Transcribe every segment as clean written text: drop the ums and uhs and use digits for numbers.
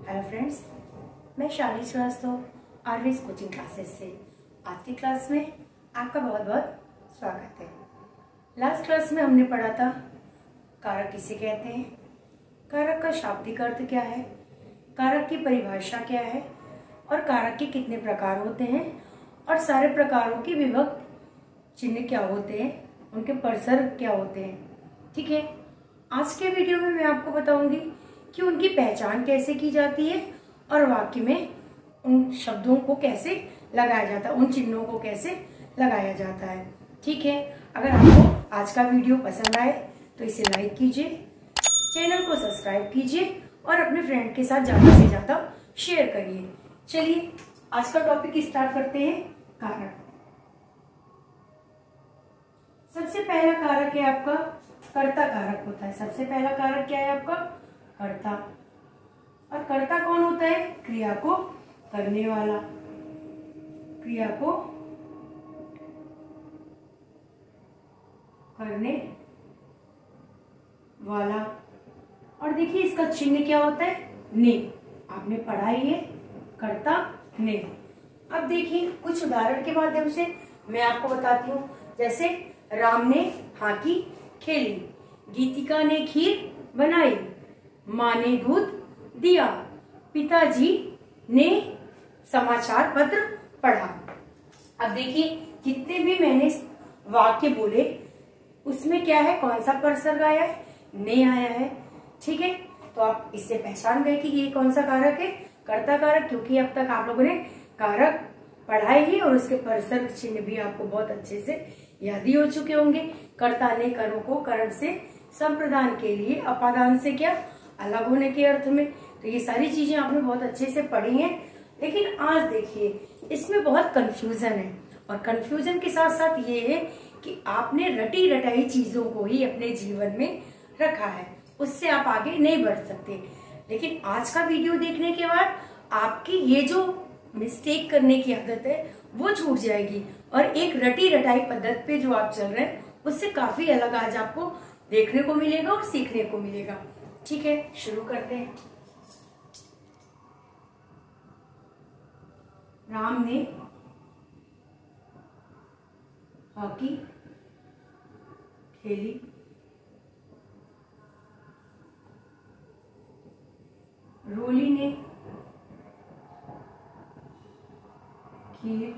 Hello friends, मैं शाली Srivastava RVS coaching classes से आज की क्लास में आपका बहुत बहुत स्वागत है। लास्ट क्लास में हमने पढ़ा था कारक किसे कहते हैं, कारक का शाब्दिक अर्थ क्या है, कारक की परिभाषा क्या है और कारक के कितने प्रकार होते हैं और सारे प्रकारों की विभक्त चिन्ह क्या होते हैं, उनके परसर्ग क्या होते हैं। ठीक है, आज के वीडियो में मैं आपको बताऊंगी कि उनकी पहचान कैसे की जाती है और वाक्य में उन शब्दों को कैसे लगाया जाता है, उन चिन्हों को कैसे लगाया जाता है। ठीक है, अगर आपको आज का वीडियो पसंद आए तो इसे लाइक कीजिए, चैनल को सब्सक्राइब कीजिए और अपने फ्रेंड के साथ ज्यादा से ज्यादा शेयर करिए। चलिए आज का टॉपिक स्टार्ट करते हैं। कारक। सबसे पहला कारक है आपका कर्ता कारक होता है। सबसे पहला कारक क्या है आपका? कर्ता। और कर्ता कौन होता है? क्रिया को करने वाला, क्रिया को करने वाला। और देखिए इसका चिन्ह क्या होता है? ने। आपने पढ़ा ही है, कर्ता ने। अब देखिए कुछ उदाहरण के माध्यम से मैं आपको बताती हूँ। जैसे राम ने हॉकी खेली, गीतिका ने खीर बनाई, माँ ने दूध दिया, पिताजी ने समाचार पत्र पढ़ा। अब देखिए जितने भी मैंने वाक्य बोले उसमें क्या है, कौन सा परसर्ग आया है? ने आया है। ठीक है, तो आप इससे पहचान गए कि ये कौन सा कारक है? कर्ता कारक, क्योंकि अब तक आप लोगों ने कारक पढ़ाई ही और उसके परसर्ग चिन्ह भी आपको बहुत अच्छे से याद ही हो चुके होंगे। कर्ता ने कर्म को करण से संप्रदान के लिए, अपादान से क्या अलग होने के अर्थ में। तो ये सारी चीजें आपने बहुत अच्छे से पढ़ी हैं। लेकिन आज देखिए इसमें बहुत कंफ्यूजन है, और कंफ्यूजन के साथ साथ ये है कि आपने रटी रटाई चीजों को ही अपने जीवन में रखा है, उससे आप आगे नहीं बढ़ सकते। लेकिन आज का वीडियो देखने के बाद आपकी ये जो मिस्टेक करने की आदत है वो छूट जाएगी, और एक रटी रटाई पद्धति पे जो आप चल रहे हैं उससे काफी अलग आज आपको देखने को मिलेगा और सीखने को मिलेगा। ठीक है, शुरू करते हैं। राम ने हॉकी खेली, रोली ने खीर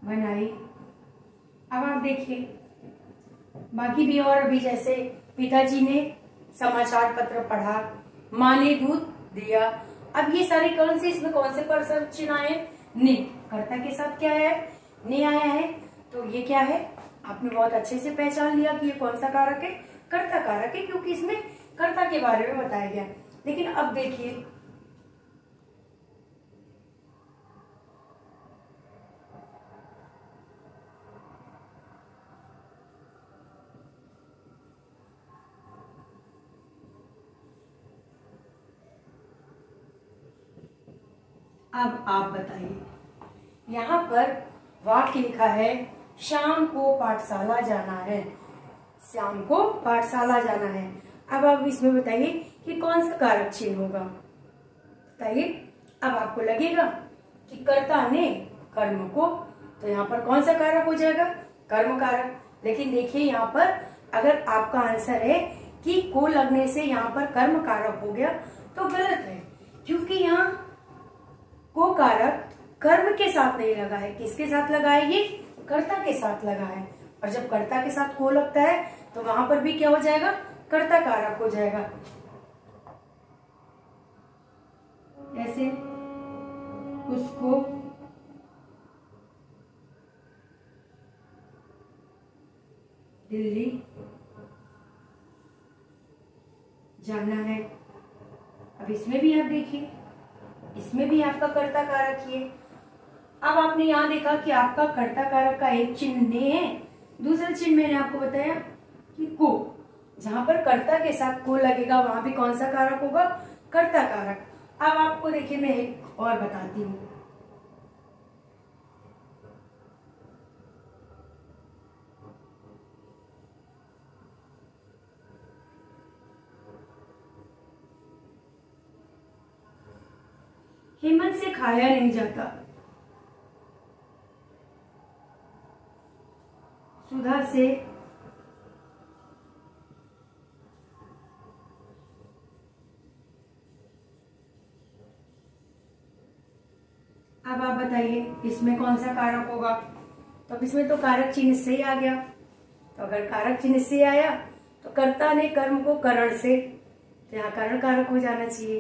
बनाई। अब आप देखिए बाकी भी और भी, जैसे पिताजी ने समाचार पत्र पढ़ा, माँ ने दूध दिया। अब ये सारे कौन से, इसमें कौन से परसर्ग चिन्ह आए? ने। कर्ता के साथ क्या है? ने आया है। तो ये क्या है? आपने बहुत अच्छे से पहचान लिया कि ये कौन सा कारक है? कर्ता कारक है, क्योंकि इसमें कर्ता के बारे में बताया गया। लेकिन अब देखिए अब आप बताइए, यहाँ पर वाक्य लिखा है शाम को पाठशाला जाना है, शाम को पाठशाला जाना है। अब आप इसमें बताइए कि कौन सा कारक चिन्ह होगा, बताइए। अब आपको लगेगा कि कर्ता ने कर्म को, तो यहाँ पर कौन सा कारक हो जाएगा? कर्म कारक। लेकिन देखिए यहाँ पर अगर आपका आंसर है कि को लगने से यहाँ पर कर्म कारक हो गया तो गलत है, क्योंकि यहाँ को कारक कर्म के साथ नहीं लगा है। किसके साथ लगा है? ये कर्ता के साथ लगा है। और जब कर्ता के साथ को लगता है तो वहां पर भी क्या हो जाएगा? कर्ता कारक हो जाएगा। ऐसे उसको दिल्ली जाना है। अब इसमें भी आप देखिए, इसमें भी आपका कर्ता कारक ही है। अब आपने यहाँ देखा कि आपका कर्ता कारक का एक चिन्ह ने है, दूसरा चिन्ह मैंने आपको बताया कि को। जहां पर कर्ता के साथ को लगेगा वहां भी कौन सा कारक होगा? कर्ता कारक। अब आपको देखिए मैं एक और बताती हूँ। हेमंत से खाया नहीं जाता। सुधा से अब आप बताइए इसमें कौन सा कारक होगा। तो अब इसमें तो कारक चिन्ह से ही आ गया। तो अगर कारक चिन्ह से आया तो कर्ता ने कर्म को करण से, तो यहाँ करण कारक हो जाना चाहिए।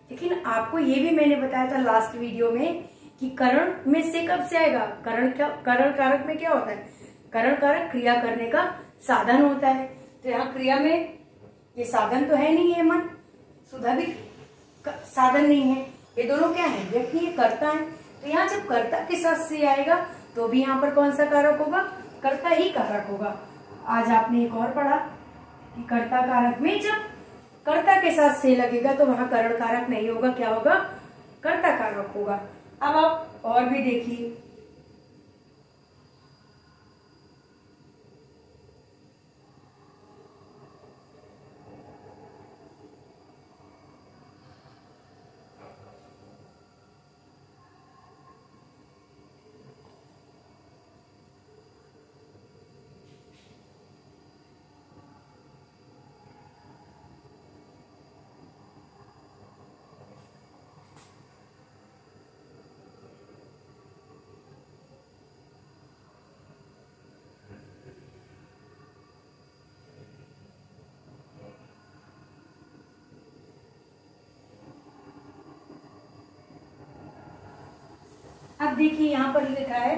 लेकिन आपको ये भी मैंने बताया था लास्ट वीडियो में कि करण में से कब से आएगा। करण कारक में क्या होता है, करण कारक क्रिया करने का साधन होता है। तो यहाँ क्रिया में ये साधन तो है नहीं है मन, सुधा भी साधन नहीं है, ये दोनों क्या है, व्यक्ति, ये कर्ता है। तो यहाँ जब कर्ता के साथ से आएगा तो भी यहाँ पर कौन सा कारक होगा, कर्ता ही कारक होगा। आज आपने एक और पढ़ा कि कर्ता कारक में जब कर्ता के साथ से लगेगा तो वहां करण कारक नहीं होगा, क्या होगा, कर्ता कारक होगा। अब आप और भी देखिए, अब देखिए यहाँ पर लिखा है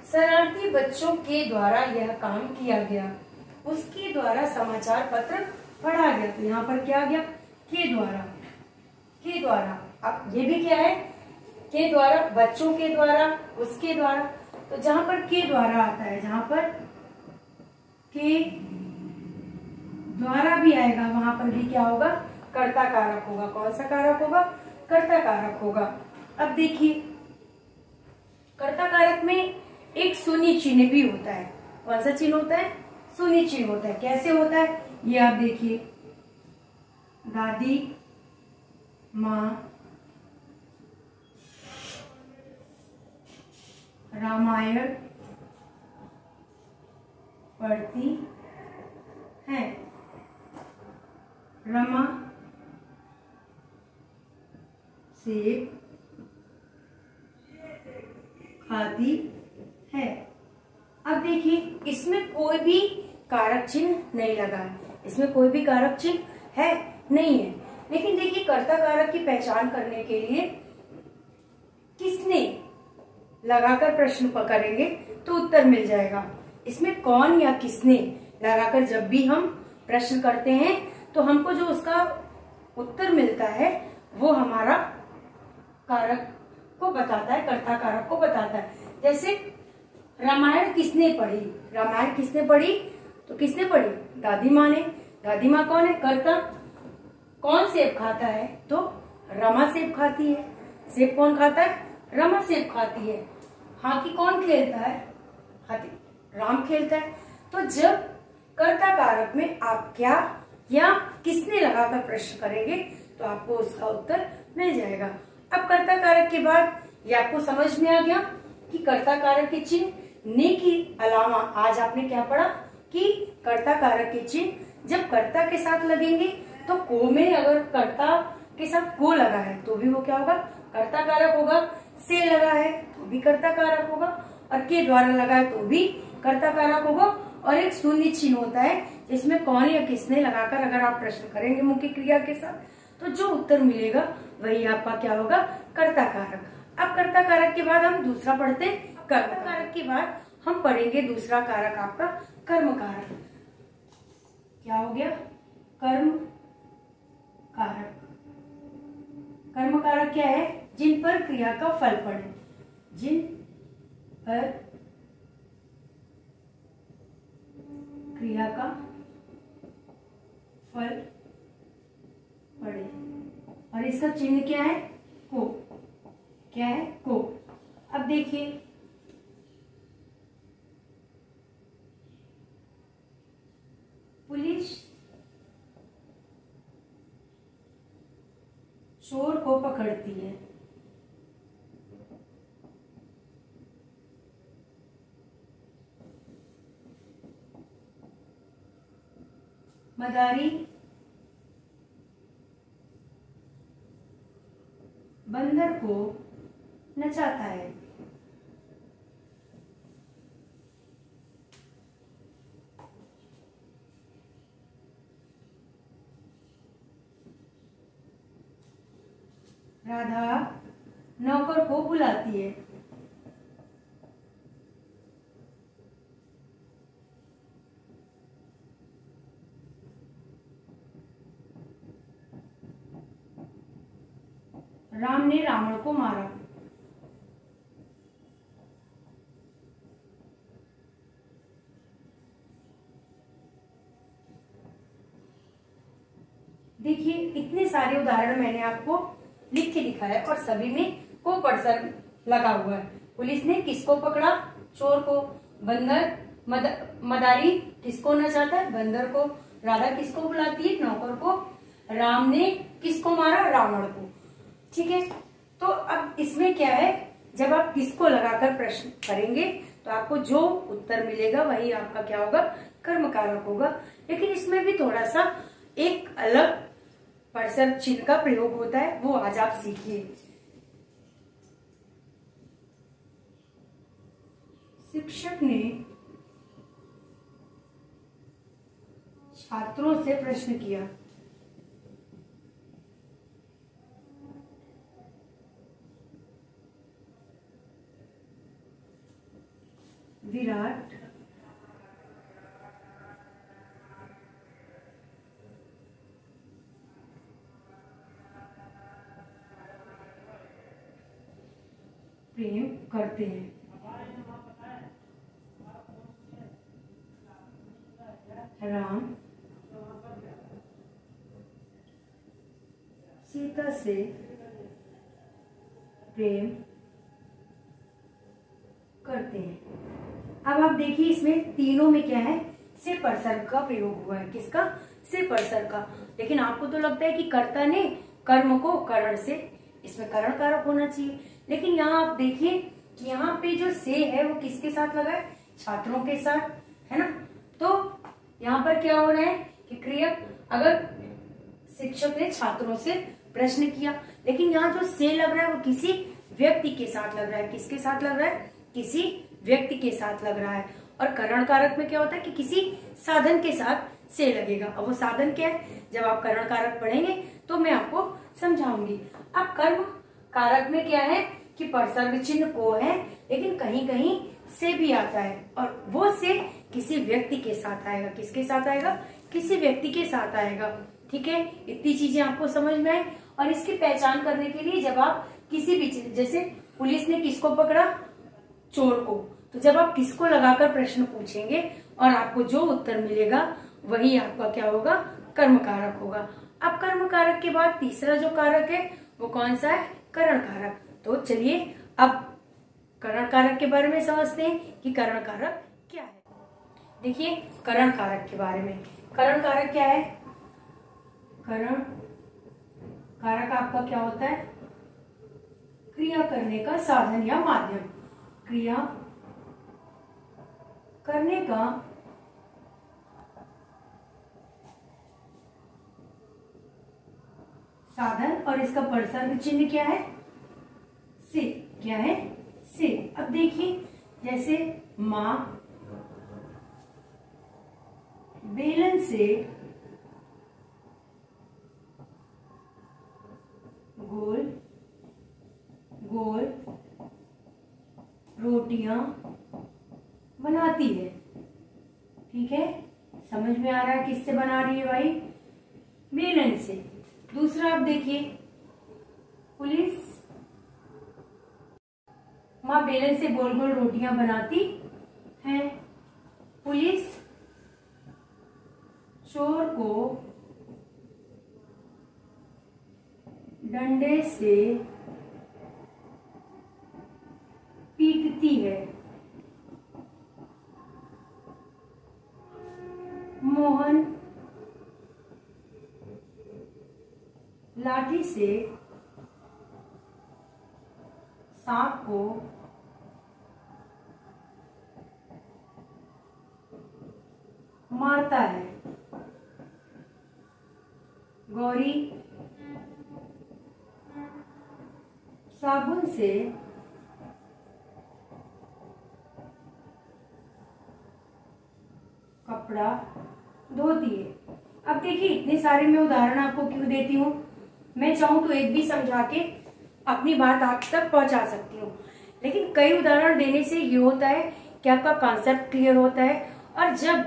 शरारती बच्चों के द्वारा यह काम किया गया, उसके द्वारा समाचार पत्र पढ़ा गया। तो यहाँ पर क्या आ गया, के द्वारा, के द्वारा। अब ये भी क्या है, के द्वारा, बच्चों के द्वारा, उसके द्वारा। तो जहां पर के द्वारा आता है, जहां पर के द्वारा भी आएगा वहां पर भी क्या होगा, कर्ता कारक होगा। कौन सा कारक होगा, कर्ता कारक होगा। अब देखिए कर्ता कारक में एक शून्य चिन्ह भी होता है। कौन सा चिन्ह होता है, शून्य चिन्ह होता है। कैसे होता है ये आप देखिए, दादी माँ रामायण पढ़ती है, रमा सेब खाती है। अब देखिए इसमें कोई भी कारक चिन्ह नहीं लगा है, इसमें कोई भी कारक चिन्ह है नहीं है। लेकिन देखिए कर्ता कारक की पहचान करने के लिए किसने लगाकर प्रश्न करेंगे तो उत्तर मिल जाएगा। इसमें कौन या किसने लगाकर जब भी हम प्रश्न करते हैं तो हमको जो उसका उत्तर मिलता है वो हमारा कारक को बताता है, कर्ता कारक को बताता है। जैसे रामायण किसने पढ़ी, रामायण किसने पढ़ी, तो किसने पढ़ी, दादी माँ ने। दादी माँ कौन है, कर्ता। कौन सेब खाता है, तो रमा सेब खाती है। सेब कौन खाता है, रमा सेब खाती है। हाथी कौन खेलता है, हाथी राम खेलता है। तो जब कर्ता कारक में आप क्या या किसने लगाकर प्रश्न करेंगे तो आपको उसका उत्तर मिल जाएगा। अब कर्ता कारक के बाद ये आपको समझ में आ गया कि कर्ता कारक के चिन्ह ने के अलावा आज आपने क्या पढ़ा कि कर्ता कारक के चिन्ह जब कर्ता के साथ लगेंगे तो को में अगर कर्ता के साथ को लगा है तो भी वो क्या होगा, कर्ता कारक होगा। से लगा है तो भी कर्ता कारक होगा और के द्वारा लगा है तो भी कर्ता कारक होगा। और एक शून्य चिन्ह होता है जिसमें कौन या किसने लगाकर अगर आप प्रश्न करेंगे मुख्य क्रिया के साथ तो जो उत्तर मिलेगा वही आपका क्या होगा, कर्ता कारक। अब कर्ता कारक के बाद हम दूसरा पढ़ते हैं, कर्म कारक के बाद हम पढ़ेंगे दूसरा कारक आपका कर्म कारक। क्या हो गया, कर्म कारक। कर्म कारक क्या है, जिन पर क्रिया का फल पड़े, जिन पर क्रिया का फल पड़े। और इसका चिन्ह क्या है, को। क्या है, को। अब देखिए पुलिस चोर को पकड़ती है, मदारी बंदर को नचाता है। राधा नौकर को बुलाती है। राम ने रावण को मारा। देखिए इतने सारे उदाहरण मैंने आपको लिख के दिखाया और सभी में को पर्सन लगा हुआ है। पुलिस ने किसको पकड़ा? चोर को। बंदर मदारी किसको नचाता है? बंदर को। राधा किसको बुलाती है? नौकर को। राम ने किसको मारा? रावण को। ठीक है, तो अब इसमें क्या है, जब आप किसको लगाकर प्रश्न करेंगे तो आपको जो उत्तर मिलेगा वही आपका क्या होगा? कर्म कारक होगा। लेकिन इसमें भी थोड़ा सा एक अलग पर्सन चिन्ह का प्रयोग होता है, वो आज आप सीखिए। शिक्षक ने छात्रों से प्रश्न किया। विराट प्रेम करते हैं। राम सीता से प्रेम करते हैं। अब आप देखिए इसमें तीनों में क्या है? से पर्सन का प्रयोग हुआ है। किसका? से पर्सन का। लेकिन आपको तो लगता है कि कर्ता ने कर्म को करण से, इसमें करण कारक होना चाहिए। लेकिन यहाँ आप देखिए कि यहाँ पे जो से है वो किसके साथ लगा है? छात्रों के साथ, है ना। तो यहाँ पर क्या हो रहा है कि क्रिया, अगर शिक्षक ने छात्रों से प्रश्न किया, लेकिन यहाँ जो से लग रहा है वो किसी व्यक्ति के साथ लग रहा है। किसके साथ लग रहा है? किसी व्यक्ति के साथ लग रहा है। और करण कारक में क्या होता है कि किसी साधन के साथ से लगेगा। अब वो साधन क्या है, जब आप करण कारक पढ़ेंगे तो मैं आपको समझाऊंगी। अब कर्म कारक में क्या है कि परसर्ग चिन्ह को है, लेकिन कहीं कहीं से भी आता है और वो से किसी व्यक्ति के साथ आएगा। किसके साथ आएगा? किसी व्यक्ति के साथ आएगा। ठीक है, इतनी चीजें आपको समझ में आई। और इसकी पहचान करने के लिए जब आप किसी भी चीज, जैसे पुलिस ने किसको पकड़ा? चोर को। तो जब आप किसको लगाकर प्रश्न पूछेंगे और आपको जो उत्तर मिलेगा वही आपका क्या होगा? कर्म कारक होगा। अब कर्म कारक के बाद तीसरा जो कारक है वो कौन सा है? करण कारक। तो चलिए अब करण कारक के बारे में समझते हैं कि करण कारक क्या है। देखिए करण कारक के बारे में, करण कारक क्या है? करण कारक आपका क्या होता है? क्रिया करने का साधन या माध्यम। क्रिया करने का साधन, और इसका परसर्ग चिन्ह क्या है? से। क्या है? से। अब देखिए जैसे माँ बेलन से गोल गोल रोटियां बनाती है। ठीक है, समझ में आ रहा है किससे बना रही है भाई? बेलन से। दूसरा आप देखिए, पुलिस माँ बेलन से गोल गोल रोटियां बनाती है। पुलिस चोर को डंडे से पीटती है। मोहन लाठी से सांप को मारता है। गौरी साबुन से कपड़ा धोती है। अब देखिए इतने सारे मैं उदाहरण आपको क्यों देती हूँ, मैं चाहूँ तो एक भी समझा के अपनी बात आप तक पहुंचा सकती हूँ, लेकिन कई उदाहरण देने से ये होता है कि आपका कॉन्सेप्ट क्लियर होता है, और जब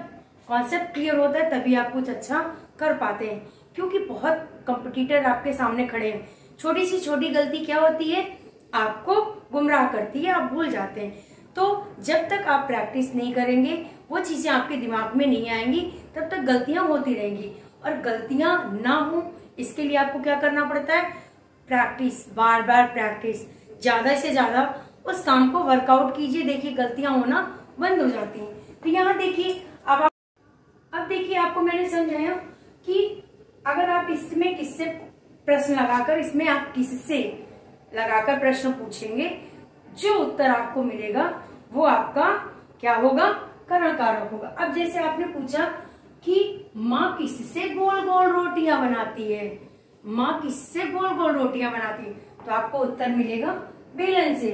कॉन्सेप्ट क्लियर होता है तभी आप कुछ अच्छा कर पाते हैं, क्योंकि बहुत कंपटीटर आपके सामने खड़े हैं। छोटी सी छोटी गलती क्या होती है, आपको गुमराह करती है, आप भूल जाते हैं। तो जब तक आप प्रैक्टिस नहीं करेंगे, वो चीजें आपके दिमाग में नहीं आएंगी, तब तक गलतियां होती रहेंगी। और गलतियां ना हो इसके लिए आपको क्या करना पड़ता है, प्रैक्टिस, बार बार प्रैक्टिस, ज्यादा से ज्यादा उस काम को वर्कआउट कीजिए। देखिए गलतियां होना बंद हो जाती हैं। तो यहाँ देखिए अब देखिए आपको मैंने समझाया कि अगर आप इसमें किससे प्रश्न लगाकर, इसमें आप किससे लगाकर प्रश्न पूछेंगे, जो उत्तर आपको मिलेगा वो आपका क्या होगा, करण कारक होगा। अब जैसे आपने पूछा कि माँ किससे गोल गोल रोटियां बनाती है, माँ किससे गोल गोल रोटियां बनाती है, तो आपको उत्तर मिलेगा बेलन से।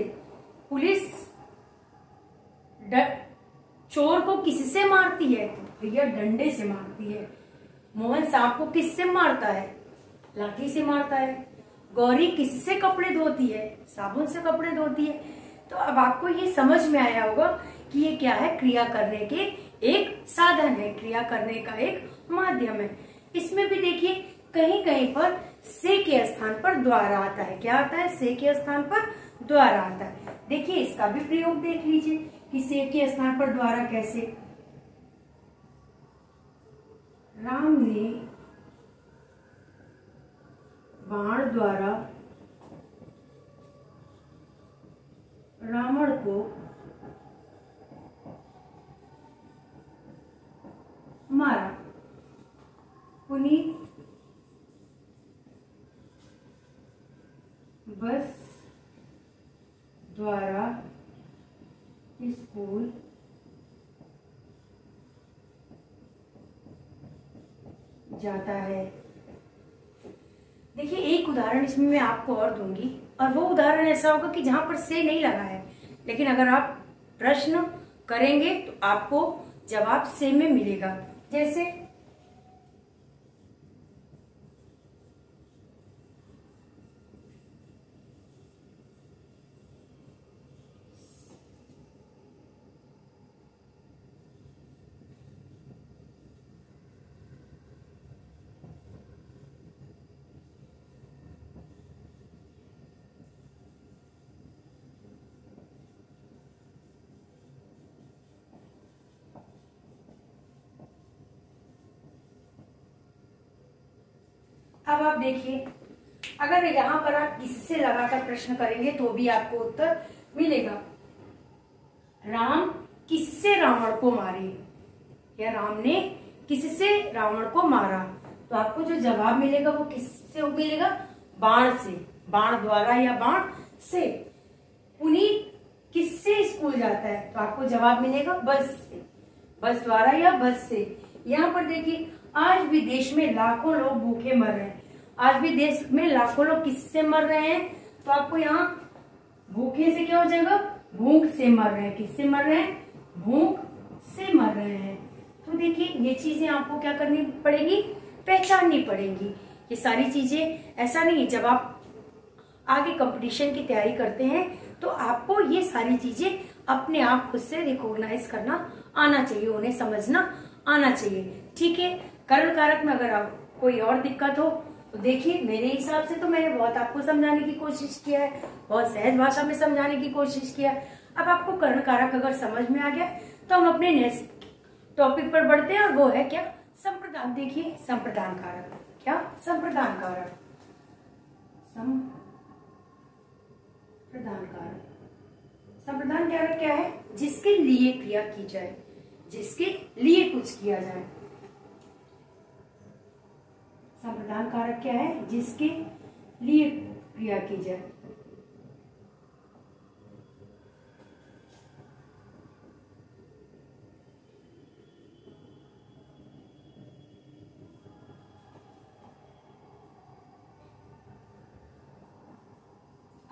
पुलिस चोर को किससे मारती है, भैया डंडे से मारती है। मोहन सांप को किससे मारता है, लाठी से मारता है। गौरी किससे कपड़े धोती है, साबुन से कपड़े धोती है। तो अब आपको ये समझ में आया होगा कि ये क्या है, क्रिया करने के एक साधन है, क्रिया करने का एक माध्यम है। इसमें भी देखिए कहीं कहीं पर से के स्थान पर द्वारा आता है। क्या आता है, से के स्थान पर द्वारा आता है। देखिए इसका भी प्रयोग देख लीजिए कि से के स्थान पर द्वारा कैसे। राम ने बाण द्वारा रावण को मारा। पुनीत बस द्वारा स्कूल जाता है। देखिए एक उदाहरण इसमें मैं आपको और दूंगी, और वो उदाहरण ऐसा होगा कि जहां पर से नहीं लगा है, लेकिन अगर आप प्रश्न करेंगे तो आपको जवाब से में मिलेगा। जैसे अब आप देखिए अगर यहाँ पर आप किससे लगाकर प्रश्न करेंगे तो भी आपको उत्तर मिलेगा। राम किससे रावण को मारे, या राम ने किससे रावण को मारा, तो आपको जो जवाब मिलेगा वो किससे मिलेगा, बाण से, बाण द्वारा या बाण से। पुनीत किससे स्कूल जाता है, तो आपको जवाब मिलेगा बस से, बस द्वारा या बस से। यहाँ पर देखिए आज भी देश में लाखों लोग भूखे मर रहे हैं, आज भी देश में लाखों लोग किससे मर रहे हैं, तो आपको यहाँ भूखे से क्या हो जाएगा, भूख से मर रहे हैं। किससे मर रहे हैं, भूख से मर रहे हैं। तो देखिए ये चीजें आपको क्या करनी पड़ेगी, पहचाननी पड़ेगी। ये सारी चीजें ऐसा नहीं, जब आप आगे कंपटीशन की तैयारी करते हैं तो आपको ये सारी चीजें अपने आप खुद से रिकॉग्नाइज करना आना चाहिए, उन्हें समझना आना चाहिए। ठीक है, करण कारक में अगर आप कोई और दिक्कत हो तो देखिए मेरे हिसाब से तो मैंने बहुत आपको समझाने की कोशिश किया है, बहुत सहज भाषा में समझाने की कोशिश किया है। अब आपको कर्ण कारक अगर समझ में आ गया तो हम अपने नेक्स्ट टॉपिक पर बढ़ते हैं, और वो है क्या, संप्रदान। देखिए संप्रदान कारक, क्या संप्रदान कारक, संप्रदान कारक। संप्रदान कारक क्या है, जिसके लिए क्रिया की जाए, जिसके लिए कुछ किया जाए। संप्रदान कारक क्या है, जिसके लिए क्रिया की जाए।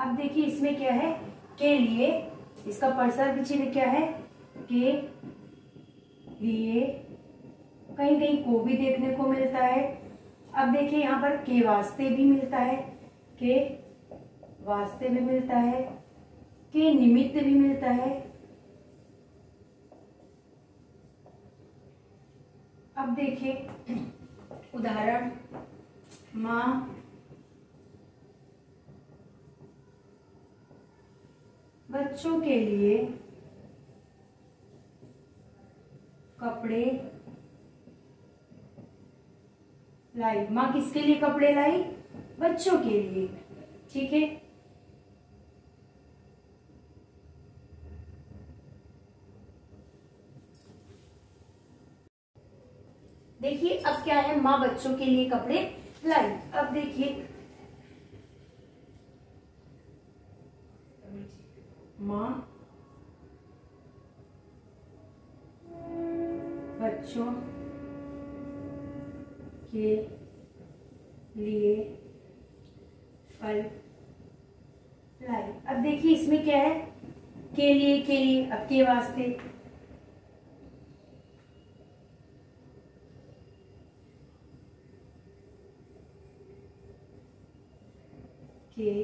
अब देखिए इसमें क्या है, के लिए, इसका परसर्ग चिन्ह क्या है, के लिए, कहीं कहीं को भी देखने को मिलता है। अब देखिए यहाँ पर के वास्ते भी मिलता है, के वास्ते भी मिलता है, के निमित्त भी मिलता है। अब देखिए उदाहरण, माँ बच्चों के लिए कपड़े लाई। माँ किसके लिए कपड़े लाई, बच्चों के लिए। ठीक है, देखिए अब क्या है, माँ बच्चों के लिए कपड़े लाई। अब देखिए माँ बच्चों के लिए फल लाई। अब देखिए इसमें क्या है, के लिए, अब के वास्ते, के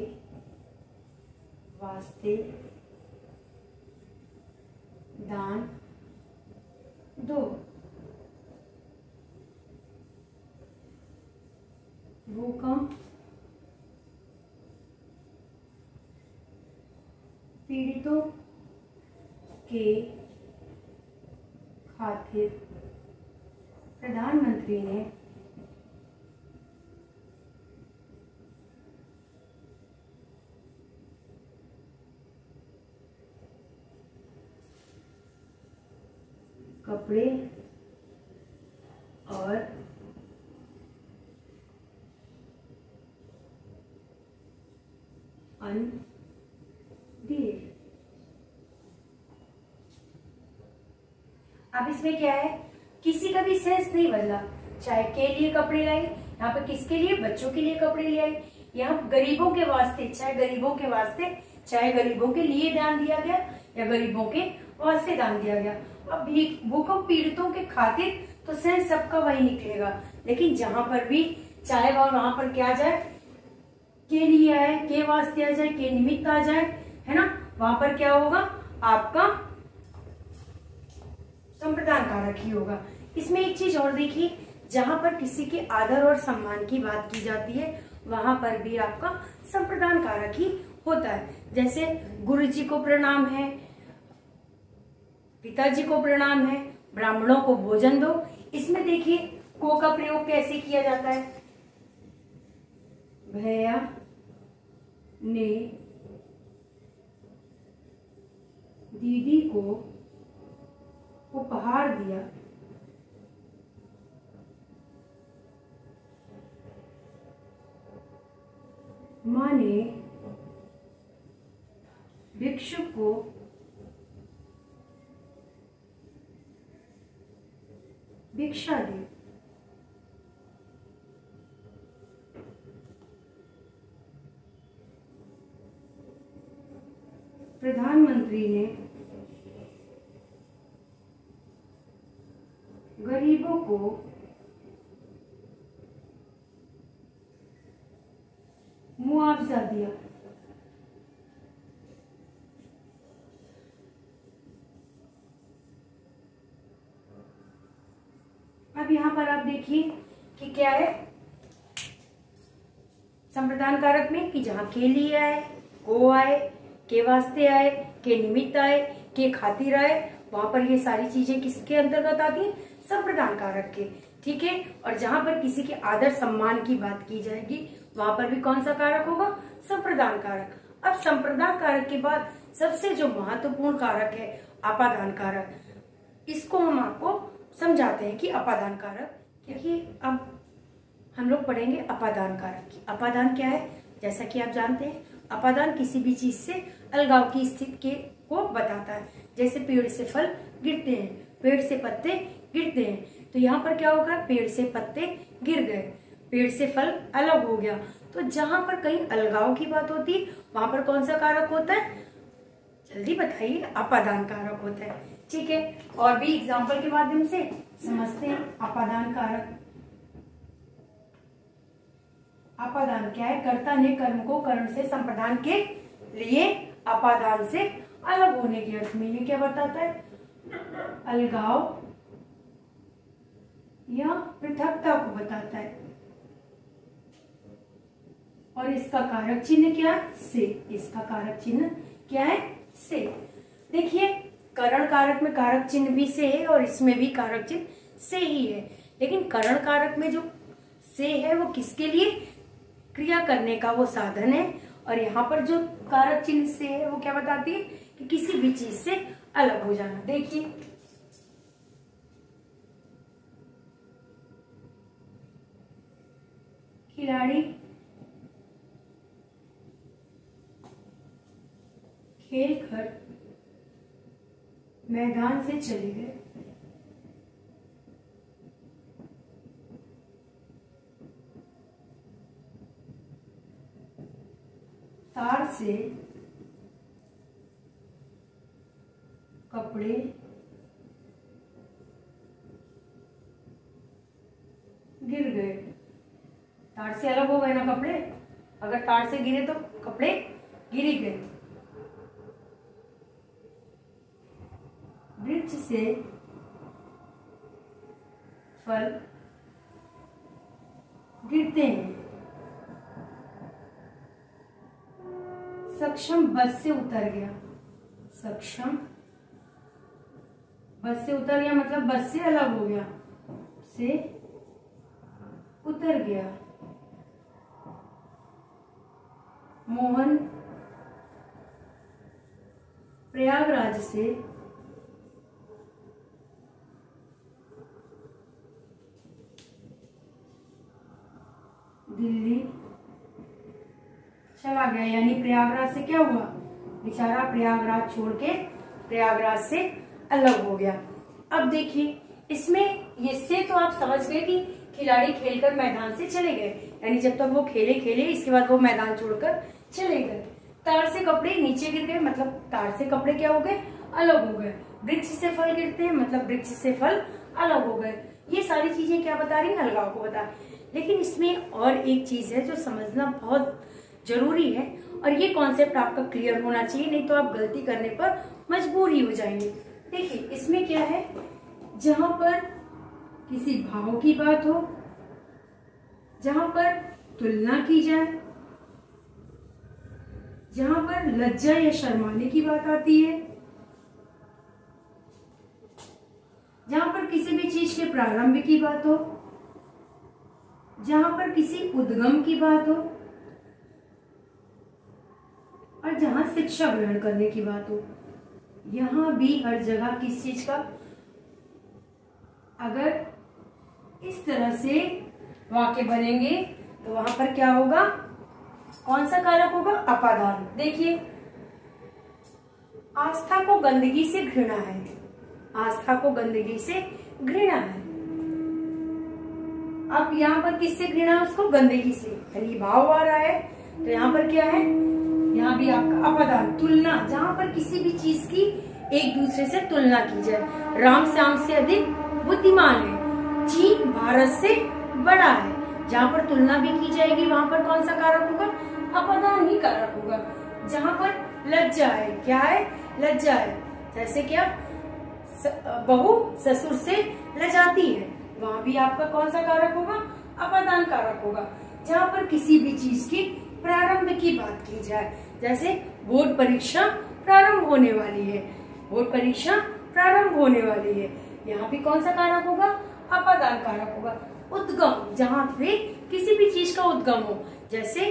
वास्ते दान दो। भूकंप पीड़ितों के खातिर प्रधानमंत्री ने कपड़े और अन्न दिए। अब इसमें क्या है, किसी का भी सेंस नहीं बदला, चाहे के लिए कपड़े लाए, यहाँ पे किसके लिए, बच्चों के लिए कपड़े ले आए, यहाँ गरीबों के वास्ते, चाहे गरीबों के वास्ते, चाहे गरीबों के लिए दान दिया गया या गरीबों के वास्ते दान दिया गया। अब भूकंप पीड़ितों के खातिर तो सेंस सबका वही निकलेगा, लेकिन जहां पर भी चाहे वहां पर क्या आ जाए, के लिए आए, के वास्ते आ जाए, के निमित्त आ जाए, है ना, वहां पर क्या होगा, आपका संप्रदान कारक ही होगा। इसमें एक चीज और देखिए, जहां पर किसी के आदर और सम्मान की बात की जाती है वहां पर भी आपका संप्रदान कारक ही होता है। जैसे गुरु जी को प्रणाम है, पिताजी को प्रणाम है, ब्राह्मणों को भोजन दो। इसमें देखिए को का प्रयोग कैसे किया जाता है, भैया ने दीदी को उपहार दिया, माँ ने भिक्षुक को भिक्षा दी। प्रधानमंत्री ने गरीबों को मुआवजा दिया। अब यहाँ पर आप देखिए कि क्या है संप्रदान कारक में, कि जहां के लिए आए, को आए, के वास्ते आए, के निमित्त आए, के खातिर आए, वहां पर ये सारी चीजें किसके अंतर्गत आती है, संप्रदान कारक के। ठीक है, और जहां पर किसी के आदर सम्मान की बात की जाएगी वहां पर भी कौन सा कारक होगा, संप्रदान कारक। अब संप्रदान कारक के बाद सबसे जो महत्वपूर्ण कारक है अपादान कारक, इसको हम आपको समझाते हैं कि अपादान कारक। देखिए अब हम लोग पढ़ेंगे अपादान कारक की। अपादान क्या है, जैसा कि आप जानते हैं अपादान किसी भी चीज से अलगाव की स्थिति के को बताता है। जैसे पेड़ से फल गिरते हैं, पेड़ से पत्ते गिरते हैं, तो यहाँ पर क्या होगा, पेड़ से पत्ते गिर गए, पेड़ से फल अलग हो गया। तो जहां पर कहीं अलगाव की बात होती है वहां पर कौन सा कारक होता है, जल्दी बताइए, अपादान कारक होता है। ठीक है, और भी एग्जाम्पल के माध्यम से समझते हैं अपादान कारक। अपादान क्या है, कर्ता ने कर्म को कर्म से संप्रदान के लिए अपादान से अलग होने के अर्थ में। ये क्या बताता है, अलगाव या पृथकता को बताता है। और इसका कारक चिन्ह क्या है, से। इसका कारक चिन्ह क्या है, से। देखिए करण कारक में कारक चिन्ह भी से है और इसमें भी कारक चिन्ह से ही है, लेकिन करण कारक में जो से है वो किसके लिए, क्रिया करने का वो साधन है। और यहाँ पर जो कारक चिन्ह से है वो क्या बताती है कि किसी भी चीज से अलग हो जाना। देखिए खिलाड़ी खेलकर मैदान से चले गए। तार से कपड़े गिर गए। तार से अलग हो गए ना कपड़े, अगर तार से गिरे तो कपड़े गिर ही गए। वृक्ष से फल गिरते हैं। सक्षम बस से उतर गया। सक्षम बस से उतर गया मतलब बस से अलग हो गया, से उतर गया। मोहन प्रयागराज से दिल्ली चला गया, यानी प्रयागराज से क्या हुआ, बेचारा प्रयागराज छोड़ के प्रयागराज से अलग हो गया। अब देखिए इसमें ये से तो आप समझ गए कि खिलाड़ी खेलकर मैदान से चले गए, यानी जब तक वो खेले इसके बाद वो मैदान छोड़कर चले गए। तार से कपड़े नीचे गिर गए मतलब तार से कपड़े क्या हो गए, अलग हो गए। वृक्ष से फल गिरते हैं मतलब वृक्ष से फल अलग हो गए। ये सारी चीजें क्या बता रही है, अलगाव को बता रही। लेकिन इसमें और एक चीज है जो समझना बहुत जरूरी है, और ये कॉन्सेप्ट आपका क्लियर होना चाहिए, नहीं तो आप गलती करने पर मजबूर ही हो जाएंगे। देखिए इसमें क्या है, जहां पर किसी भाव की बात हो, जहां पर तुलना की जाए, जहां पर लज्जा या शर्माने की बात आती है, जहां पर किसी भी चीज के प्रारंभ की बात हो, जहां पर किसी उद्गम की बात हो, और जहां शिक्षा ग्रहण करने की बात हो, यहां भी हर जगह किस चीज का, अगर इस तरह से वाक्य बनेंगे तो वहां पर क्या होगा, कौन सा कारक होगा, अपादान। देखिए आस्था को गंदगी से घृणा है, आस्था को गंदगी से घृणा है। अब यहाँ पर किससे घृणा, उसको गंदगी से, यानी भाव आ रहा है, तो यहाँ पर क्या है, यहाँ भी आपका अपादान, तुलना, जहां पर किसी भी चीज की एक दूसरे से तुलना की जाए। राम श्याम से अधिक बुद्धिमान है, चीन भारत से बड़ा है, जहां पर तुलना भी की जाएगी वहां पर कौन सा कारक होगा, अपादान ही कारक होगा। जहां पर लज्जा है, क्या है, लज्जा है, जैसे क्या बहू ससुर से लजाती है, वहां भी आपका कौन सा कारक होगा, अपादान कारक होगा। जहां पर किसी भी चीज की प्रारंभ की बात की जाए, जैसे बोर्ड परीक्षा प्रारंभ होने वाली है, बोर्ड परीक्षा प्रारंभ होने वाली है, यहाँ भी कौन सा कारक होगा, अपादान कारक होगा। उद्गम, जहां पे किसी भी चीज का उद्गम हो, जैसे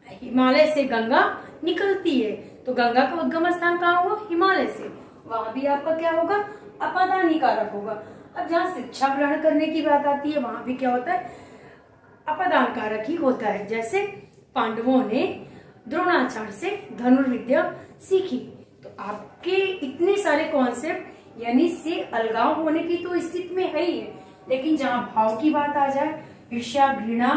हिमालय से गंगा निकलती है, तो गंगा का उद्गम स्थान कहाँ होगा, हिमालय से, वहां भी आपका क्या होगा, अपादान ही कारक होगा। अब जहाँ शिक्षा ग्रहण करने की बात आती है वहां भी क्या होता है, अपादान कारक ही होता है। जैसे पांडवों ने द्रोणाचार्य से धनुर्विद्या सीखी, तो आपके इतने सारे कॉन्सेप्ट यानी से अलगाव होने की तो स्थिति में है ही है, लेकिन जहां भाव की बात आ जाए, ईर्ष्या घृणा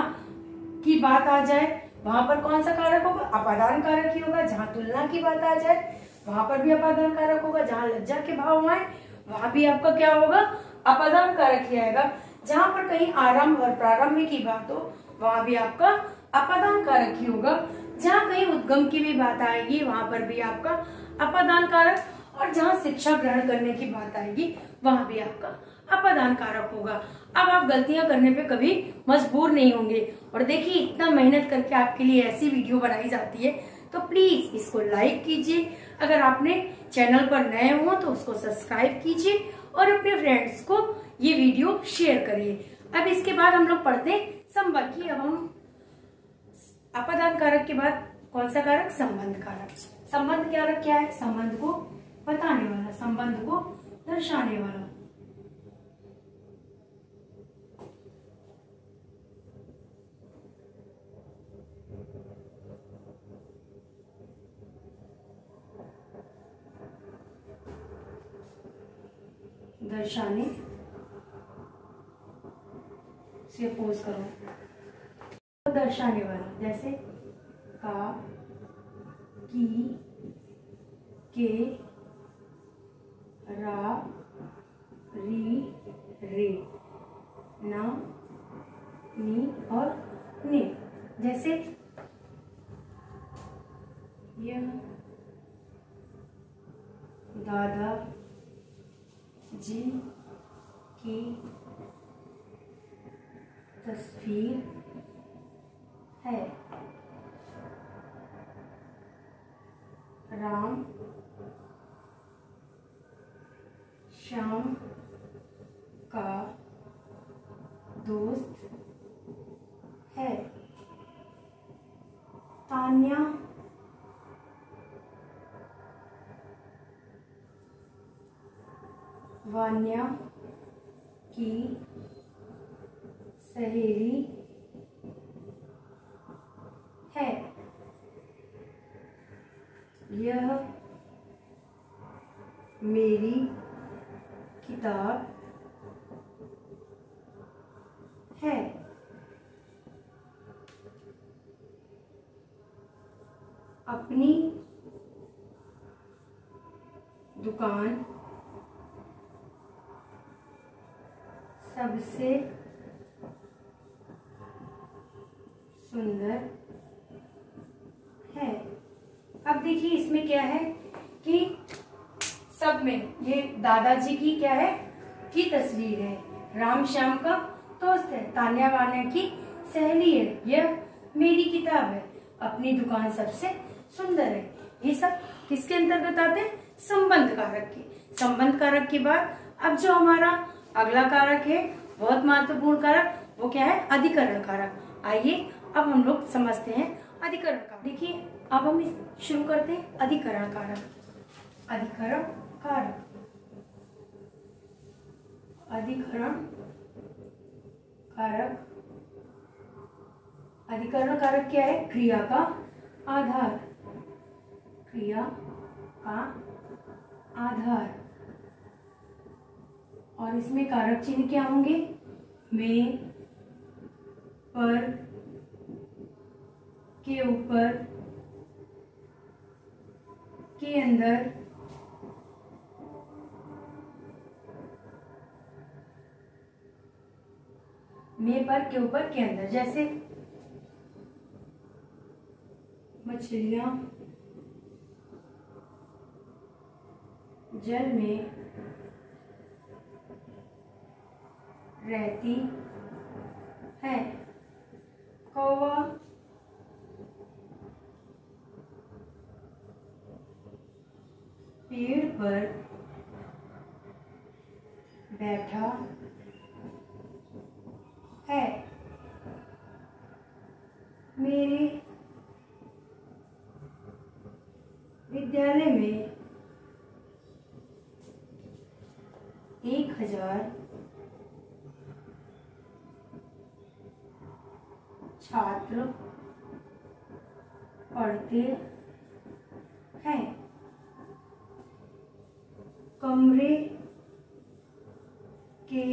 की बात आ जाए, वहां पर कौन सा कारक होगा? अपादान कारक ही होगा। जहाँ तुलना की बात आ जाए वहां पर भी अपादान कारक होगा। जहाँ लज्जा के भाव आए वहां भी आपका क्या होगा? अपादान कारक ही आएगा। जहां पर कहीं आरंभ और प्रारंभ की बात हो वहां भी आपका अपादान कारक ही होगा। जहाँ कहीं उद्गम की भी बात आएगी वहां पर भी आपका अपादान कारक, और जहाँ शिक्षा ग्रहण करने की बात आएगी वहां भी आपका अपादान कारक होगा। अब आप गलतियां करने पे कभी मजबूर नहीं होंगे। और देखिए इतना मेहनत करके आपके लिए ऐसी वीडियो बनाई जाती है, तो प्लीज इसको लाइक कीजिए। अगर आपने चैनल पर नए हो तो उसको सब्सक्राइब कीजिए और अपने फ्रेंड्स को ये वीडियो शेयर करिए। अब इसके बाद हम लोग पढ़ते हैं संबंध की। अब हम अपादान कारक के बाद कौन सा कारक? संबंध कारक। संबंध कारक क्या है? संबंध को बताने वाला, संबंध को दर्शाने वाला। दर्शाने से पोज करो, दर्शाने वाला, जैसे का, की, के, रा, री, रे, ना, नी और ने। जैसे यह दादा जी की तस्वीर है। राम श्याम का दोस्त है। तान्या वान्या की सहेली है। यह मेरी किताब है। अपनी दुकान सबसे सुंदर है। अब देखिए इसमें क्या है कि सब में ये दादाजी की क्या है? की तस्वीर है। राम श्याम का दोस्त है। तान्या वान्या की सहेली है। यह मेरी किताब है। अपनी दुकान सबसे सुंदर है। ये सब किसके अंतर्गत आते हैं? संबंध कारक के। संबंध कारक के बाद अब जो हमारा अगला कारक है बहुत महत्वपूर्ण कारक, वो क्या है? अधिकरण कारक। आइए अब हम लोग समझते हैं अधिकरण कारक। देखिए अब हम शुरू करते हैं अधिकरण कारक। अधिकरण कारक, अधिकरण कारक। अधिकरण कारक क्या है? क्रिया का आधार, क्रिया का आधार। और इसमें कारक चिन्ह क्या होंगे? में, पर, के ऊपर, के अंदर, में, पर, के ऊपर, के अंदर। जैसे मछलियां जल में रहती है। कौवा पेड़ पर बैठा है। मेरे विद्यालय में 1000 छात्र पढ़ते हैं। कमरे के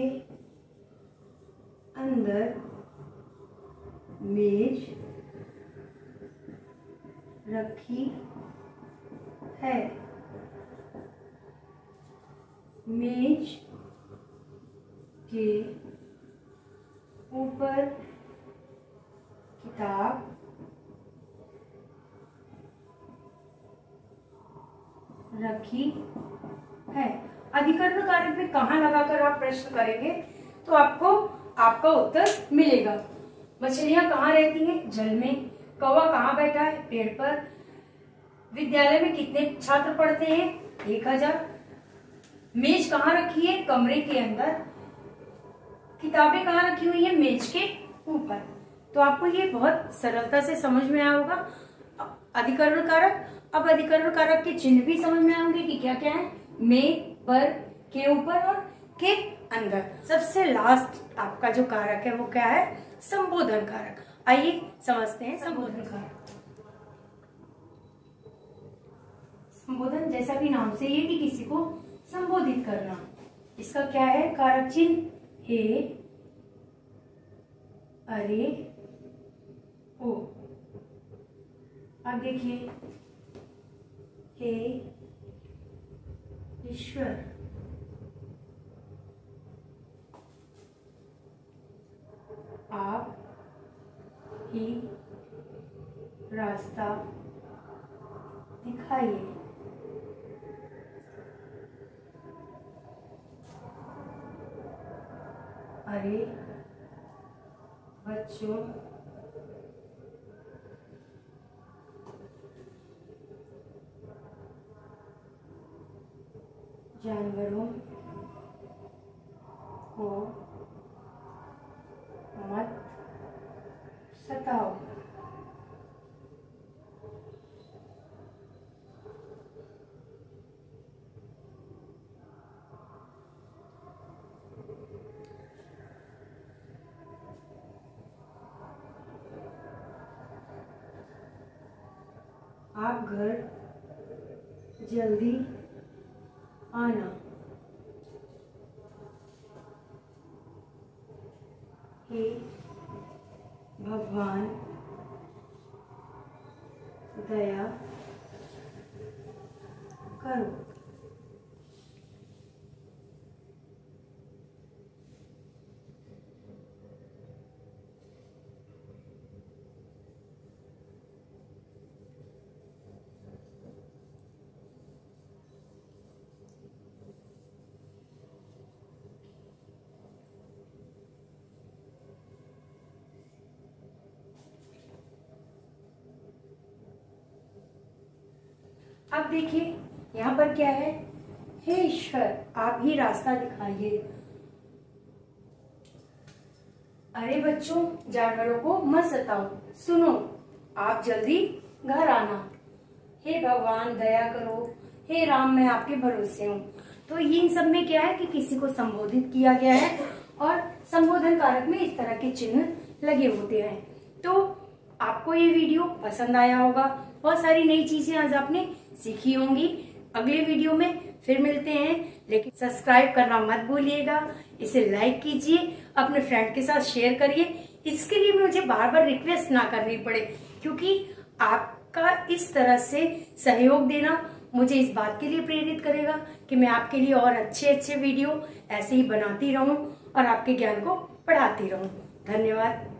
अंदर मेज रखी है। मेज के ऊपर किताब रखी है। अधिकरण कारक में कहाँ लगाकर आप प्रश्न करेंगे तो आपको आपका उत्तर मिलेगा। मछलियां कहाँ रहती हैं? जल में। कौवा कहाँ बैठा है? पेड़ पर। विद्यालय में कितने छात्र पढ़ते हैं? 1000। मेज कहाँ रखी है? कमरे के अंदर। किताबें कहाँ रखी हुई है? मेज के ऊपर। तो आपको ये बहुत सरलता से समझ में आया होगा अधिकरण कारक। अब अधिकरण कारक के चिन्ह भी समझ में आएंगे कि क्या क्या है। में, पर, के ऊपर और के अंदर। सबसे लास्ट आपका जो कारक है वो क्या है? संबोधन कारक। आइए समझते हैं संबोधन कारक। संबोधन जैसा कि नाम से ये कि किसी को संबोधित करना। इसका क्या है कारक चिन्ह? हे, अरे, ओ। अब देखिए, हे ईश्वर, आप ही रास्ता दिखाइए। अरे बच्चों, जानवरों को मत सताओ। आप घर जल्दी आना। हे भगवान, दया करो। अब देखिए यहाँ पर क्या है? हे ईश्वर, आप ही रास्ता दिखाइए। अरे बच्चों, जानवरों को मत सताओ। सुनो, आप जल्दी घर आना। हे भगवान, दया करो। हे राम, मैं आपके भरोसे हूँ। तो इन सब में क्या है कि किसी को संबोधित किया गया है और संबोधन कारक में इस तरह के चिन्ह लगे होते हैं। तो आपको ये वीडियो पसंद आया होगा। बहुत सारी नई चीजें आज आपने सीखी होंगी। अगले वीडियो में फिर मिलते हैं, लेकिन सब्सक्राइब करना मत भूलिएगा। इसे लाइक कीजिए, अपने फ्रेंड के साथ शेयर करिए। इसके लिए मुझे बार बार रिक्वेस्ट ना करनी पड़े, क्योंकि आपका इस तरह से सहयोग देना मुझे इस बात के लिए प्रेरित करेगा कि मैं आपके लिए और अच्छे अच्छे वीडियो ऐसे ही बनाती रहूं और आपके ज्ञान को बढ़ाती रहूं। धन्यवाद।